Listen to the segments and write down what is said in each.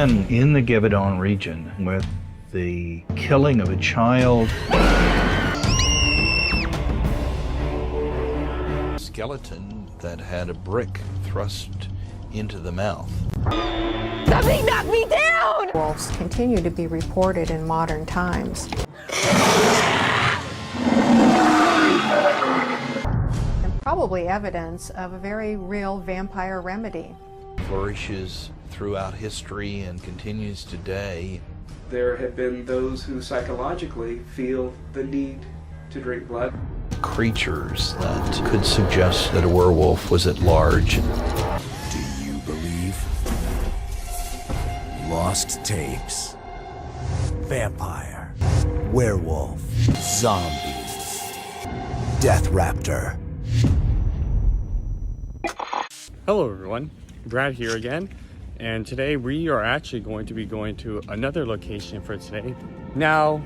begin in the Givaudan region with the killing of a child. Skeleton that had a brick thrust into the mouth. Something knocked me down! Wolves continue to be reported in modern times. And probably evidence of a very real vampire remedy. Flourishes throughout history and continues today. There have been those who psychologically feel the need to drink blood. Creatures that could suggest that a werewolf was at large. Do you believe? Lost tapes. Vampire. Werewolf. Zombies. Death Raptor. Hello everyone, Brad here again, and today we are actually going to be going to another location for today. Now,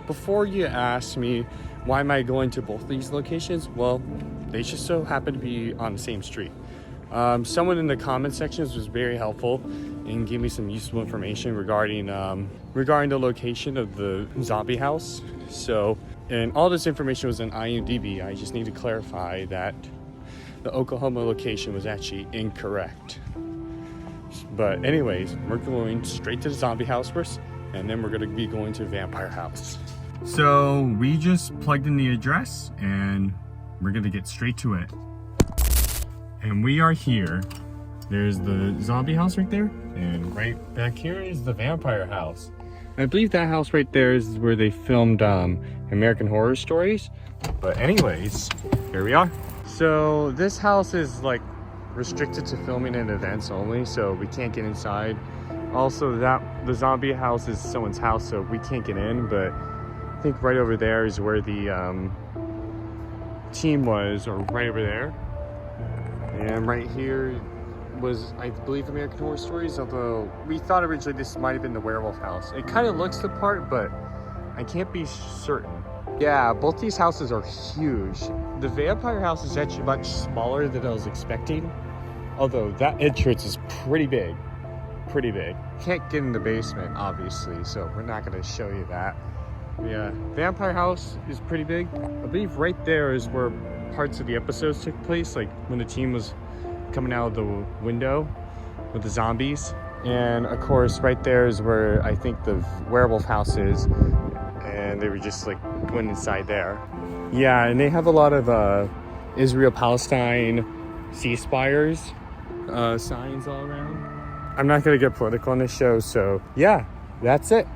before you ask me why am I going to both these locations, well, they just so happen to be on the same street. Someone in the comment sections was very helpful and gave me some useful information regarding the location of the zombie house. So, and all this information was in IMDb. I just need to clarify that the Oklahoma location was actually incorrect. But anyways, we're going straight to the zombie house first, and then we're going to be going to vampire house. So we just plugged in the address and we're going to get straight to it. And we are here. There's the zombie house right there, and right back here is the vampire house. I believe that house right there is where they filmed American Horror Stories. But anyways, here we are. So this house is like restricted to filming and events only, so we can't get inside. Also, the zombie house is someone's house, so we can't get in, but I think right over there is where the team was, or right over there. And right here was, I believe, American Horror Stories, although we thought originally this might have been the werewolf house. It kind of looks the part, but I can't be certain. Yeah, both these houses are huge. The vampire house is actually much smaller than I was expecting, although that entrance is pretty big. Pretty big. Can't get in the basement, obviously, so we're not going to show you that. Yeah, vampire house is pretty big. I believe right there is where parts of the episodes took place, like when the team was coming out of the window with the zombies. And of course, right there is where I think the werewolf house is, and they were just like went inside there. Yeah, and they have a lot of Israel-Palestine ceasefires signs all around. I'm not gonna get political on this show, so yeah, that's it.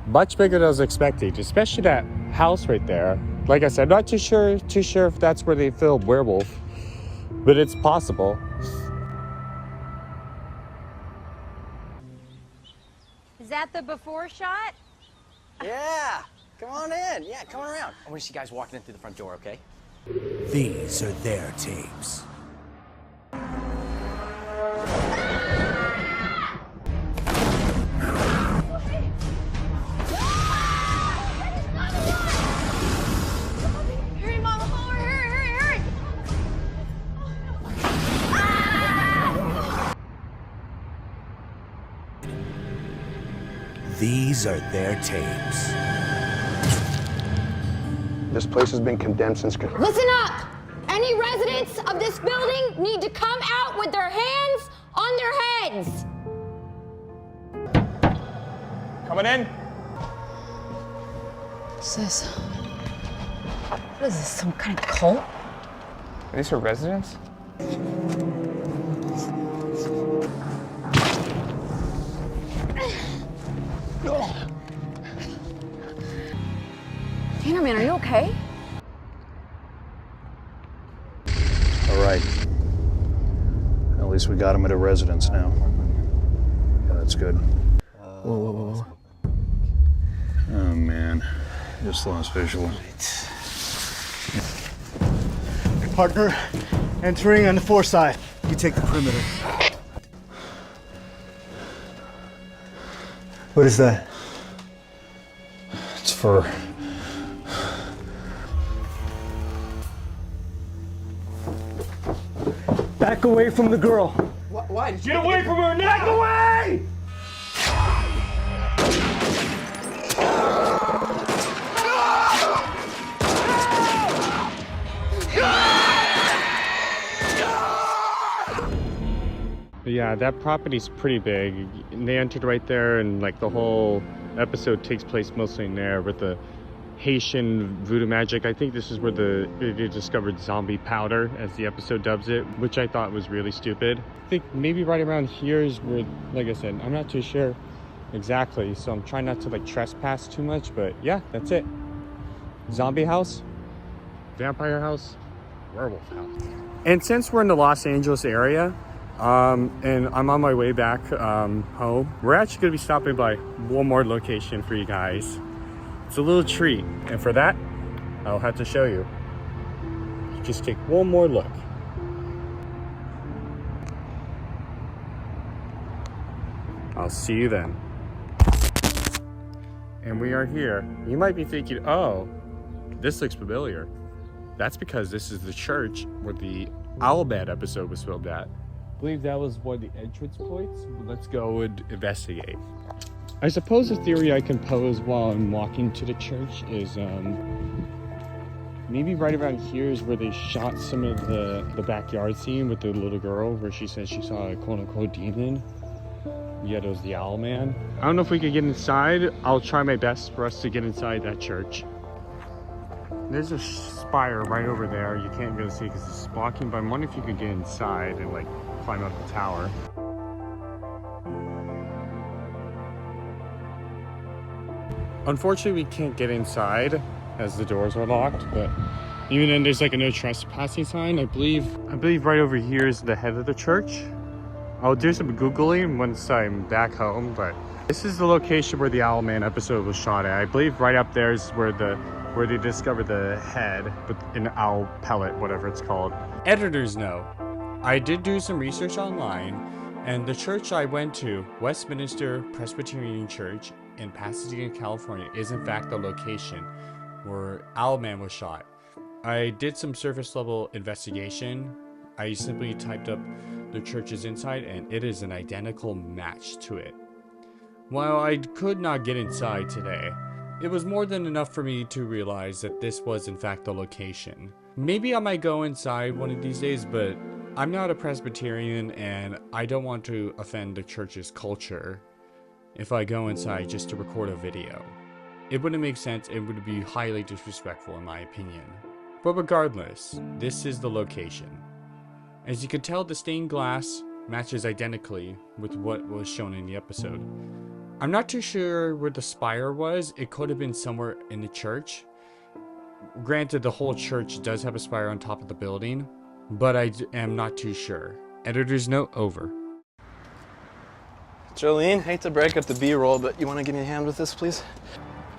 Much bigger than I was expecting, especially that house right there. Like I said, not too sure if that's where they filmed Werewolf, but it's possible. Is that the before shot? Yeah, come on in. Yeah, come on around. I want to see you guys walking in through the front door, okay? These are their tapes. Hurry, Mama, hurry! These are their tapes. This place has been condemned since... Listen up! Any residents of this building need to come out with their hands on their heads. Coming in. What's this? What is this, some kind of cult? Are these for residents? Tanner, man, are you okay? All right. At least we got him at a residence now. Yeah, that's good. Whoa. Oh man, just lost visual. Partner, entering on the fore side. You take the perimeter. What is that? It's fur. Back away from the girl. Why? Get away from her now! Back away! Yeah, that property's pretty big. And they entered right there, and like the whole episode takes place mostly in there with the Haitian voodoo magic. I think this is where they discovered zombie powder, as the episode dubs it, which I thought was really stupid. I think maybe right around here is where, like I said, I'm not too sure exactly, so I'm trying not to like trespass too much, but yeah, that's it. Zombie house, vampire house, werewolf house. And since we're in the Los Angeles area, and I'm on my way back home, we're actually going to be stopping by one more location for you guys. It's a little treat, and for that, I'll have to show you. Just take one more look. I'll see you then. And we are here. You might be thinking, oh, this looks familiar. That's because this is the church where the Owlman episode was filmed at. I believe that was one of the entrance points. Let's go and investigate. I suppose the theory I can pose while I'm walking to the church is maybe right around here is where they shot some of the backyard scene with the little girl where she says she saw a quote-unquote demon. Yet it was the Owlman. I don't know if we could get inside. I'll try my best for us to get inside that church. There's a spire right over there. You can't really see because it's blocking, but I'm wondering if you could get inside and like climb up the tower. Unfortunately, we can't get inside as the doors are locked, but even then there's like a no trespassing sign. I believe right over here is the head of the church. I'll do some Googling once I'm back home, but this is the location where the Owlman episode was shot at. I believe right up there is where they discovered the head with an owl pellet, whatever it's called. Editor's note, I did do some research online, and the church I went to, Westminster Presbyterian Church in Pasadena, California, is in fact the location where Owlman was shot. I did some surface level investigation. I simply typed up the church's inside, and it is an identical match to it. While I could not get inside today, it was more than enough for me to realize that this was in fact the location. Maybe I might go inside one of these days, but I'm not a Presbyterian and I don't want to offend the church's culture if I go inside just to record a video. It wouldn't make sense. It would be highly disrespectful in my opinion. But regardless, this is the location. As you can tell, the stained glass matches identically with what was shown in the episode. I'm not too sure where the spire was. It could have been somewhere in the church. Granted, the whole church does have a spire on top of the building, but I am not too sure. Editor's note over. Jolene, hate to break up the B-roll, but you want to give me a hand with this, please?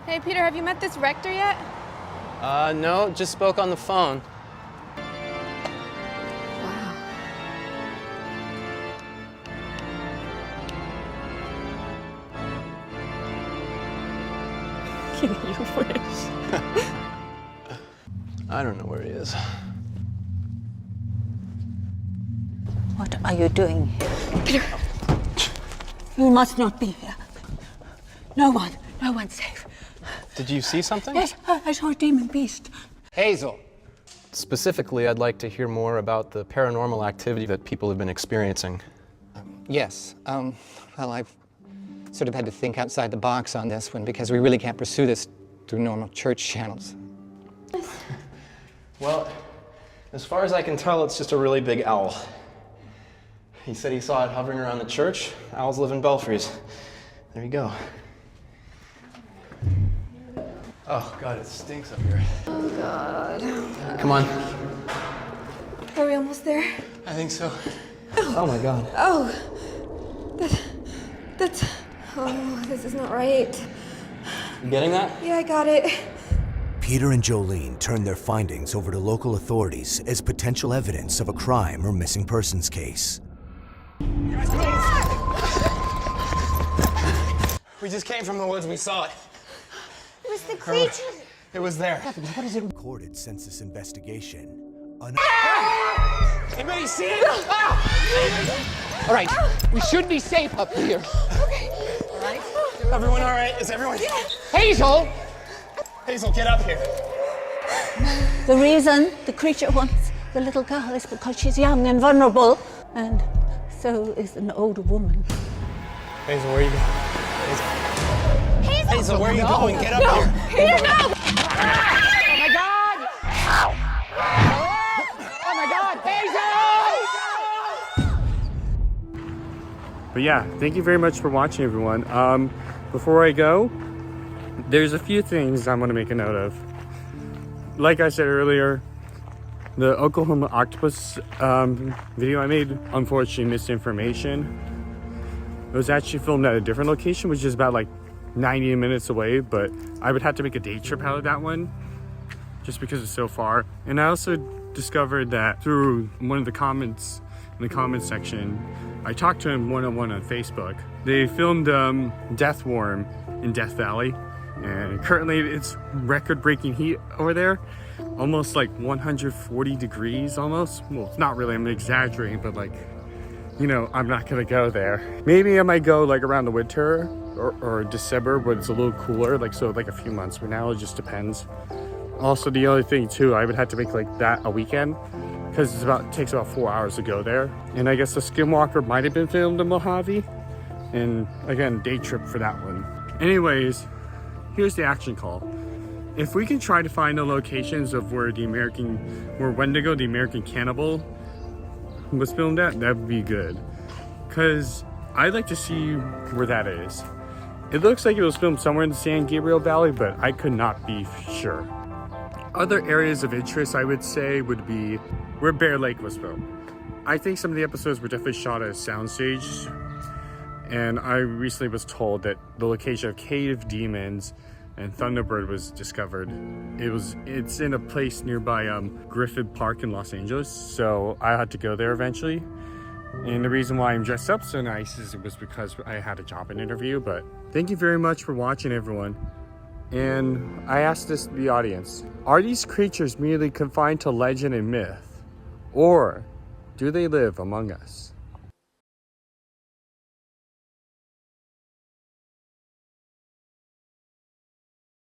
Hey, Peter, have you met this rector yet? No, just spoke on the phone. You wish. I don't know where he is. What are you doing here? Peter, you must not be here. No one's safe. Did you see something? Yes, I saw a demon beast. Hazel. Specifically, I'd like to hear more about the paranormal activity that people have been experiencing. Yes. Well, I've sort of had to think outside the box on this one because we really can't pursue this through normal church channels. Well, as far as I can tell, it's just a really big owl. He said he saw it hovering around the church. Owls live in belfries. There you go. Oh, God, it stinks up here. Oh, God. Come on. Are we almost there? I think so. Oh, my God. Oh, that's, oh, this is not right. You getting that? Yeah, I got it. Peter and Jolene turned their findings over to local authorities as potential evidence of a crime or missing persons case. We just came from the woods. We saw it. It was the creature. It was there. What is it? Recorded since this investigation. Anybody see it? All right, we should be safe up here. Okay. All right? Everyone all right? Is everyone? Yeah. Hazel! Hazel, get up here. The reason the creature wants the little girl is because she's young and vulnerable, and So is an older woman. Hazel, where are you going? Hazel, where are you going? Get up here. Peter, no! Oh my God! Oh my God, But yeah, thank you very much for watching, everyone. Before I go, there's a few things I'm going to make a note of. Like I said earlier, the Oklahoma octopus video I made, unfortunately missed information. It was actually filmed at a different location, which is about like 90 minutes away, but I would have to make a day trip out of that one just because it's so far. And I also discovered that through one of the comments in the comments section, I talked to him one-on-one on Facebook. They filmed Death Worm in Death Valley, and currently it's record-breaking heat over there, almost like 140 degrees almost. Well, it's not really, I'm exaggerating, but like, you know, I'm not gonna go there. Maybe I might go like around the winter or December, but it's a little cooler, like so like a few months from now, it just depends. Also, the other thing too, I would have to make like that a weekend, because it takes about 4 hours to go there. And I guess the Skinwalker might have been filmed in Mojave, and again, day trip for that one. Anyways, here's the action call. If we can try to find the locations of where Wendigo, the American cannibal, was filmed at, that would be good. Because I'd like to see where that is. It looks like it was filmed somewhere in the San Gabriel Valley, but I could not be sure. Other areas of interest, I would say, would be where Bear Lake was filmed. I think some of the episodes were definitely shot at a soundstage, and I recently was told that the location of Cave Demons and Thunderbird was discovered. It's in a place nearby Griffith Park in Los Angeles, so I had to go there eventually. And the reason why I'm dressed up so nice was because I had a job interview. But thank you very much for watching, everyone. And I asked this to the audience: are these creatures merely confined to legend and myth, or do they live among us?